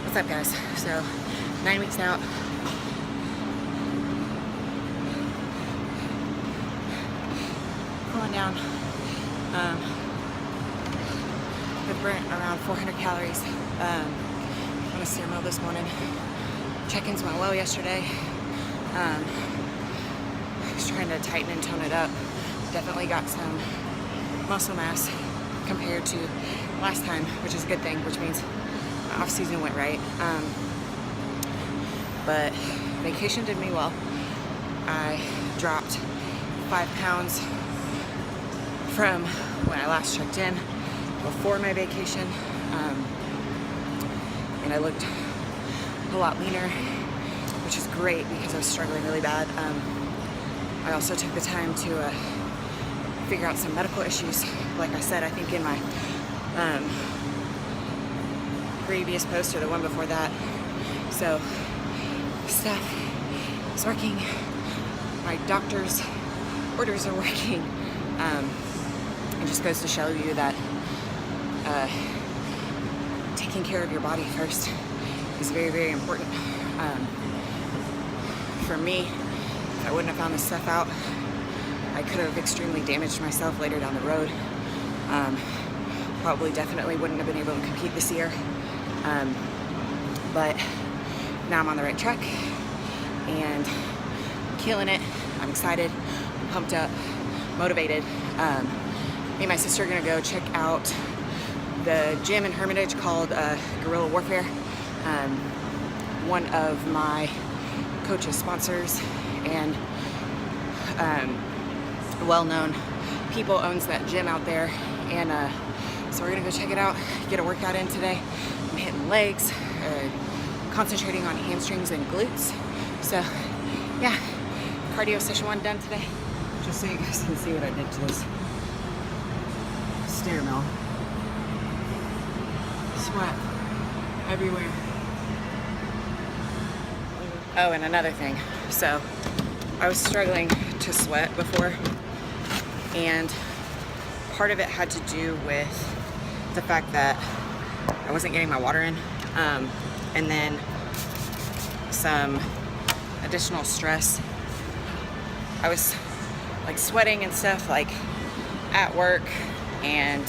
What's up, guys? So 9 weeks out. Cooling down. I've burnt around 400 calories on a steer mill this morning. Check-ins went well yesterday. Just trying to tighten and tone it up. Definitely got some muscle mass compared to last time, which is a good thing, which means my off season went right. But vacation did me well. I dropped 5 pounds from when I last checked in before my vacation, and I looked a lot leaner, which is great because I was struggling really bad. I also took the time to figure out some medical issues. Like I said, I think in my previous post or the one before that. So stuff is working. My doctor's orders are working. It just goes to show you that taking care of your body first is very, very important. For me, if I wouldn't have found this stuff out, I could have extremely damaged myself later down the road. Probably definitely wouldn't have been able to compete this year. But now I'm on the right track and killing it. I'm excited, I'm pumped up, motivated. Me and my sister are gonna go check out the gym in Hermitage called Guerrilla Warfare. One of my coach's sponsors and well-known people owns that gym out there, and so we're gonna go check it out, get a workout in today. I'm hitting legs, concentrating on hamstrings and glutes. So yeah, cardio session 1 done today. Just so you guys can see what I did to this stair mill. Sweat everywhere. Oh, and another thing. So I was struggling to sweat before, and part of it had to do with the fact that I wasn't getting my water in, and then some additional stress. I was like sweating and stuff like at work, and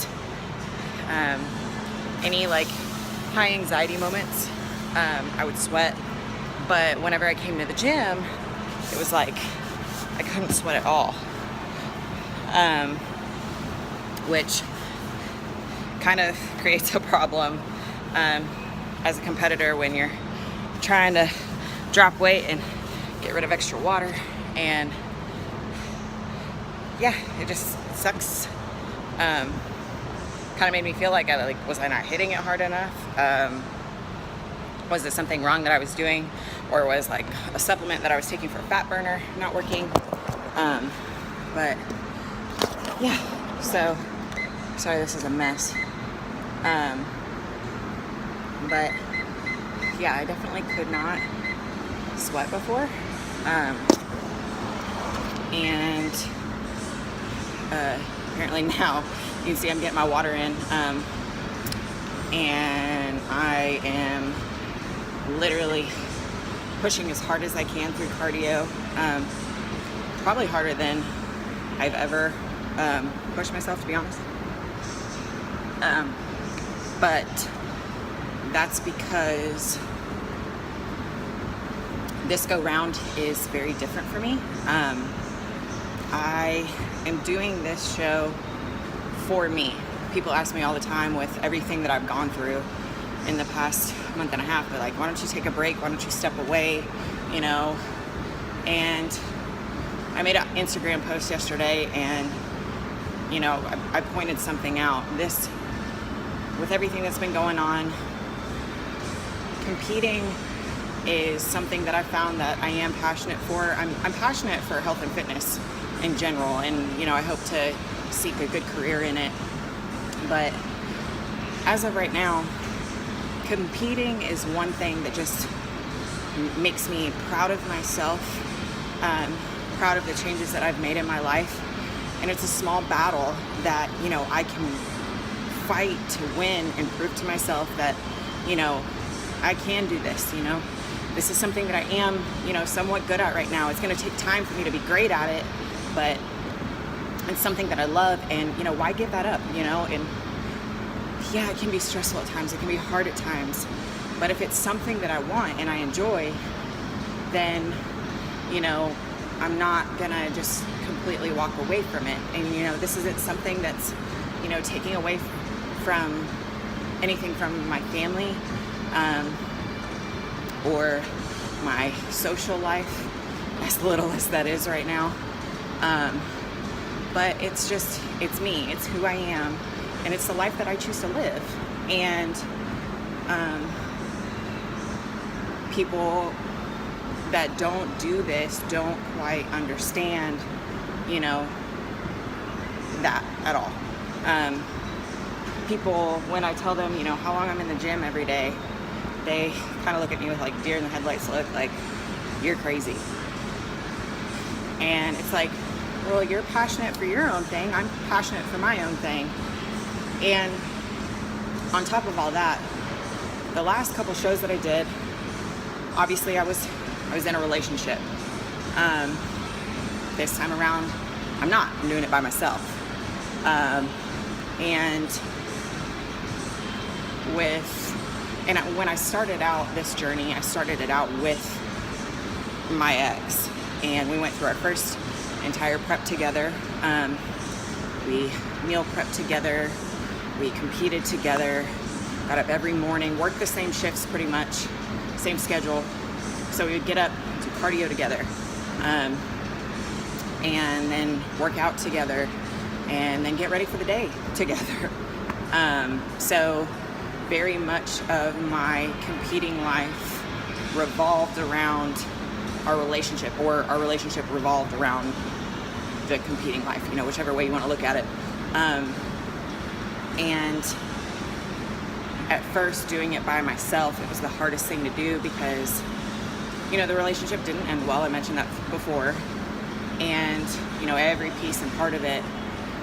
any like high anxiety moments, I would sweat. But whenever I came to the gym, it was like I couldn't sweat at all, which kind of creates a problem as a competitor when you're trying to drop weight and get rid of extra water. And yeah, it just sucks. Kind of made me feel like was I not hitting it hard enough? Was it something wrong that I was doing, or was like a supplement that I was taking for a fat burner not working? But yeah, so sorry this is a mess. But yeah, I definitely could not sweat before. And apparently now you can see I'm getting my water in, and I am literally pushing as hard as I can through cardio, probably harder than I've ever pushed myself, to be honest. But that's because this go round is very different for me. I am doing this show for me. People ask me all the time with everything that I've gone through in the past month and a half, they're like, why don't you take a break? Why don't you step away? You know? And I made an Instagram post yesterday, and you know, I pointed something out. This, with everything that's been going on, competing is something that I found that I am passionate for. I'm passionate for health and fitness in general, and you know, I hope to seek a good career in it. But as of right now, competing is one thing that just makes me proud of myself, proud of the changes that I've made in my life, And it's a small battle that, you know, I can fight to win and prove to myself that, you know, I can do this, you know. This is something that I am, you know, somewhat good at right now. It's going to take time for me to be great at it, but it's something that I love, and, you know, why give that up, you know? And yeah, it can be stressful at times. It can be hard at times. But if it's something that I want and I enjoy, then, you know, I'm not going to just completely walk away from it. And, you know, this isn't something that's, you know, taking away from anything from my family, or my social life, as little as that is right now. But it's just, it's me, it's who I am, and it's the life that I choose to live. And people that don't do this don't quite understand, you know, that at all. People, when I tell them, you know, how long I'm in the gym every day, they kind of look at me with like deer in the headlights look, like, you're crazy. And it's like, well, you're passionate for your own thing, I'm passionate for my own thing. And on top of all that, the last couple shows that I did, obviously I was in a relationship. This time around, I'm not. I'm doing it by myself. When I started out this journey, I started it out with my ex, and we went through our first entire prep together. We meal prepped together, we competed together, got up every morning, worked the same shifts pretty much, same schedule. So we would get up, do cardio together, and then work out together, and then get ready for the day together. So very much of my competing life revolved around our relationship, or our relationship revolved around the competing life, you know, whichever way you want to look at it. And at first, doing it by myself, it was the hardest thing to do because, you know, the relationship didn't end well. I mentioned that before. And, you know, every piece and part of it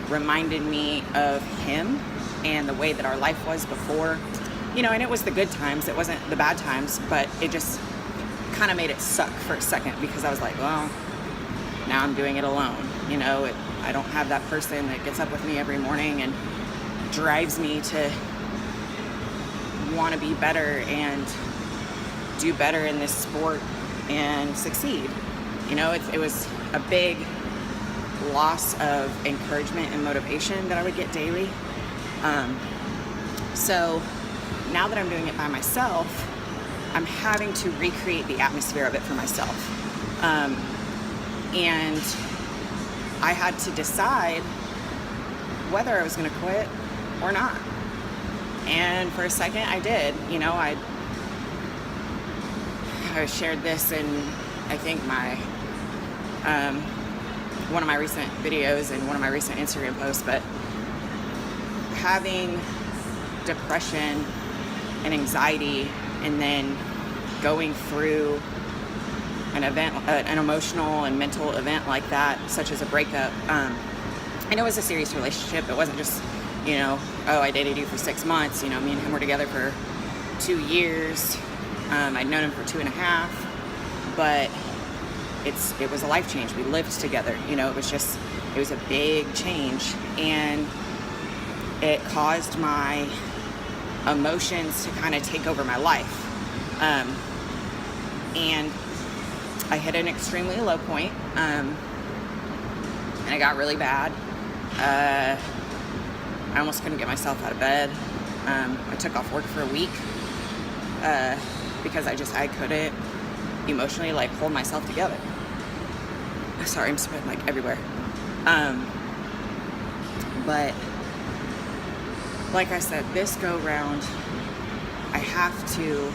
reminded me of him and the way that our life was before. You know, and it was the good times, it wasn't the bad times, but it just kind of made it suck for a second because I was like, well, now I'm doing it alone. You know, I don't have that person that gets up with me every morning and drives me to want to be better and do better in this sport and succeed. You know, it was a big loss of encouragement and motivation that I would get daily. So now that I'm doing it by myself, I'm having to recreate the atmosphere of it for myself. And I had to decide whether I was going to quit or not. And for a second I did. You know, I shared this in, I think, my one of my recent videos and one of my recent Instagram posts, but having depression and anxiety and then going through an event, an emotional and mental event like that, such as a breakup, and it was a serious relationship. It wasn't just, you know, oh, I dated you for 6 months. You know, me and him were together for 2 years. I'd known him for 2.5, but it was a life change. We lived together. You know, it was a big change, and it caused my emotions to kind of take over my life. And I hit an extremely low point, and it got really bad. I almost couldn't get myself out of bed. I took off work for a week because I couldn't emotionally like hold myself together. Sorry, I'm spitting like everywhere. But like I said, this go round, I have to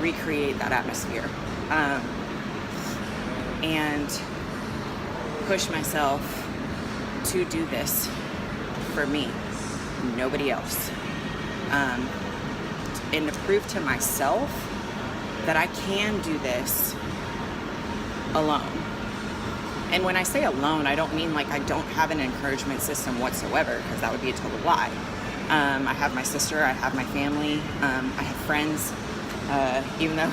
recreate that atmosphere and push myself to do this for me, nobody else, and to prove to myself that I can do this alone. And when I say alone, I don't mean like I don't have an encouragement system whatsoever, because that would be a total lie. I have my sister, I have my family, I have friends, even though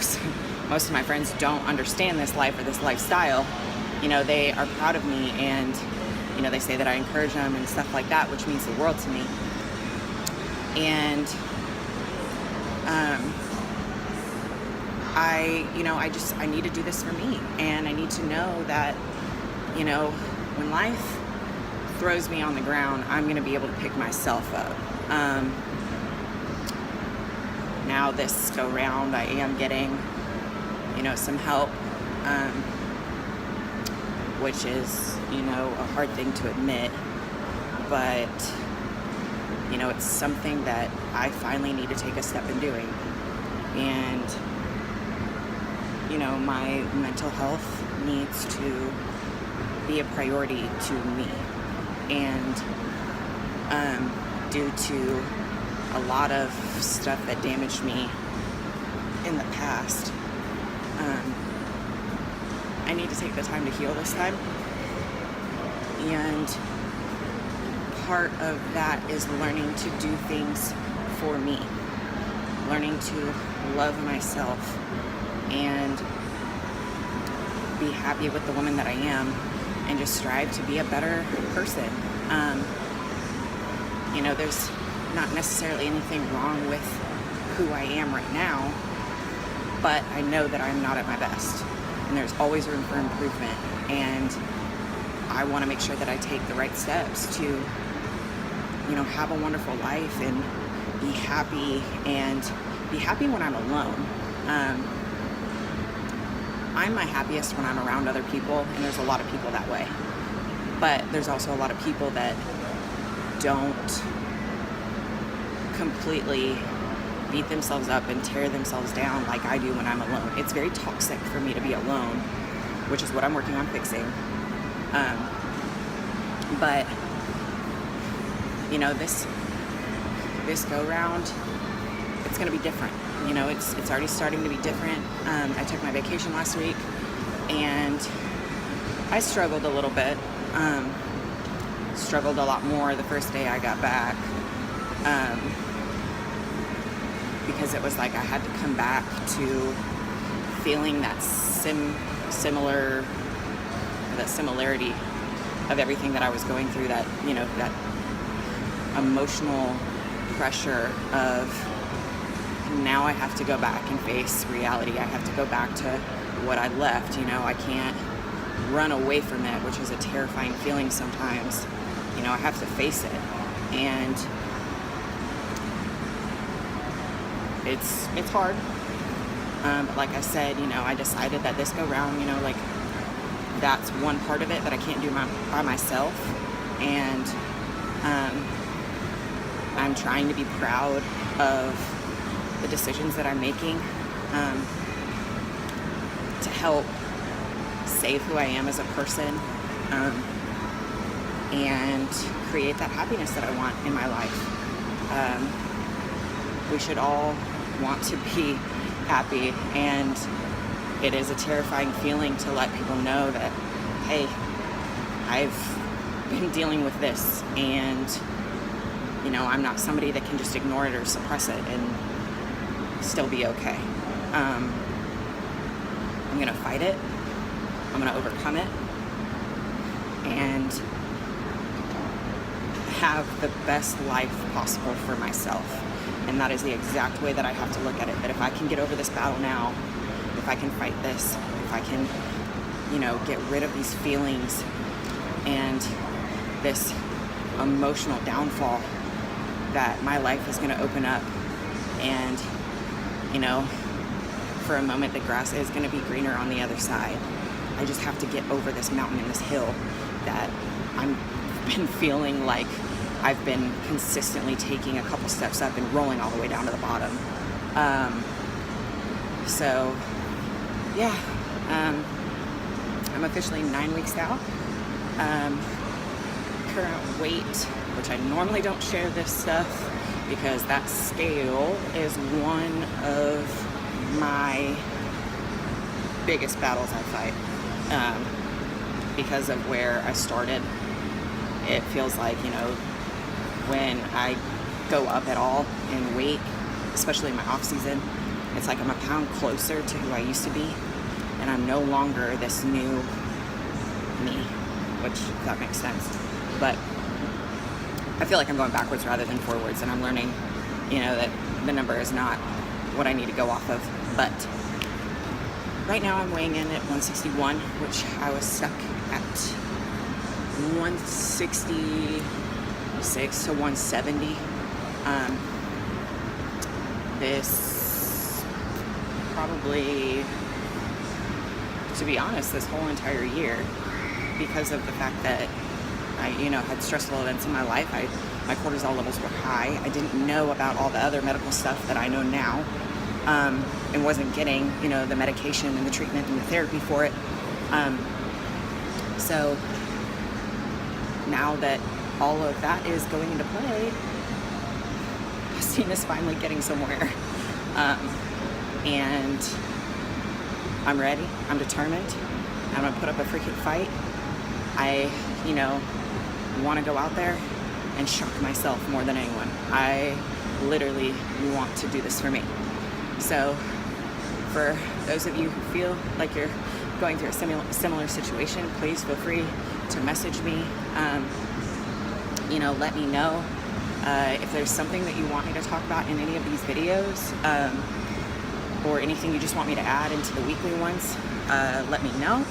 most of my friends don't understand this life or this lifestyle, you know, they are proud of me, and, you know, they say that I encourage them and stuff like that, which means the world to me. And I need to do this for me, and I need to know that, you know, when life throws me on the ground, I'm going to be able to pick myself up. Now this go round, I am getting, you know, some help, which is, you know, a hard thing to admit, but, you know, it's something that I finally need to take a step in doing. And, you know, my mental health needs to be a priority to me. And due to a lot of stuff that damaged me in the past, I need to take the time to heal this time. And part of that is learning to do things for me, learning to love myself and be happy with the woman that I am, and just strive to be a better person. You know, there's not necessarily anything wrong with who I am right now, but I know that I'm not at my best, and there's always room for improvement, and I want to make sure that I take the right steps to, you know, have a wonderful life and be happy, and be happy when I'm alone. I'm my happiest when I'm around other people, and there's a lot of people that way. But there's also a lot of people that don't completely beat themselves up and tear themselves down like I do when I'm alone. It's very toxic for me to be alone, which is what I'm working on fixing. But, you know, this go round, it's going to be different. You know, it's already starting to be different. I took my vacation last week, and I struggled a little bit. Struggled a lot more the first day I got back, because it was like I had to come back to feeling that similarity of everything that I was going through, that, you know, that emotional pressure of, now I have to go back and face reality. I have to go back to what I left. You know, I can't run away from it, which is a terrifying feeling sometimes. You know, I have to face it. And it's hard. But like I said, you know, I decided that this go round, you know, like, that's one part of it that I can't do by myself. And I'm trying to be proud of the decisions that I'm making, to help save who I am as a person, and create that happiness that I want in my life. We should all want to be happy, and it is a terrifying feeling to let people know that, hey, I've been dealing with this, and, you know, I'm not somebody that can just ignore it or suppress it and still be okay. I'm gonna fight it. I'm gonna overcome it, and have the best life possible for myself. And that is the exact way that I have to look at it. That if I can get over this battle now, if I can fight this, if I can, you know, get rid of these feelings and this emotional downfall, that my life is gonna open up, and, you know, for a moment the grass is going to be greener on the other side. I just have to get over this mountain and this hill that I've been feeling like I've been consistently taking a couple steps up and rolling all the way down to the bottom. So yeah, I'm officially 9 weeks out. Current weight, which I normally don't share this stuff because that scale is one of my biggest battles I fight. because of where I started. It feels like, you know, when I go up at all in weight, especially in my off season, it's like I'm a pound closer to who I used to be, and I'm no longer this new me, which, if that makes sense. But I feel like I'm going backwards rather than forwards, and I'm learning, you know, that the number is not what I need to go off of. But right now I'm weighing in at 161, which I was stuck at 166 to 170. This probably, to be honest, this whole entire year, because of the fact that I, you know, had stressful events in my life. My cortisol levels were high. I didn't know about all the other medical stuff that I know now, and wasn't getting, you know, the medication and the treatment and the therapy for it. So now that all of that is going into play, Justine is finally getting somewhere. And I'm ready. I'm determined. I'm gonna put up a freaking fight. I, you know, want to go out there and shock myself more than anyone. I literally want to do this for me. So for those of you who feel like you're going through a similar situation, please feel free to message me. You know, let me know if there's something that you want me to talk about in any of these videos, or anything you just want me to add into the weekly ones. Let me know.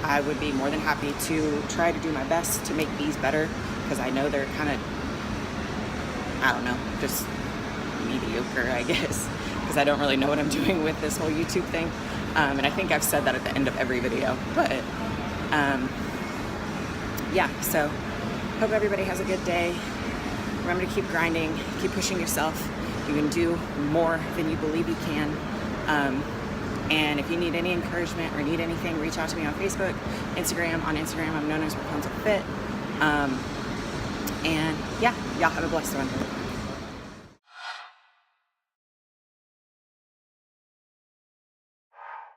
I would be more than happy to try to do my best to make these better, because I know they're kind of, I don't know, just mediocre, I guess, because I don't really know what I'm doing with this whole YouTube thing. And I think I've said that at the end of every video, but yeah, so hope everybody has a good day. Remember to keep grinding, keep pushing yourself. You can do more than you believe you can. And if you need any encouragement or need anything, reach out to me on Facebook, Instagram. On Instagram, I'm known as Rapunzel Fit. And yeah, y'all have a blessed one.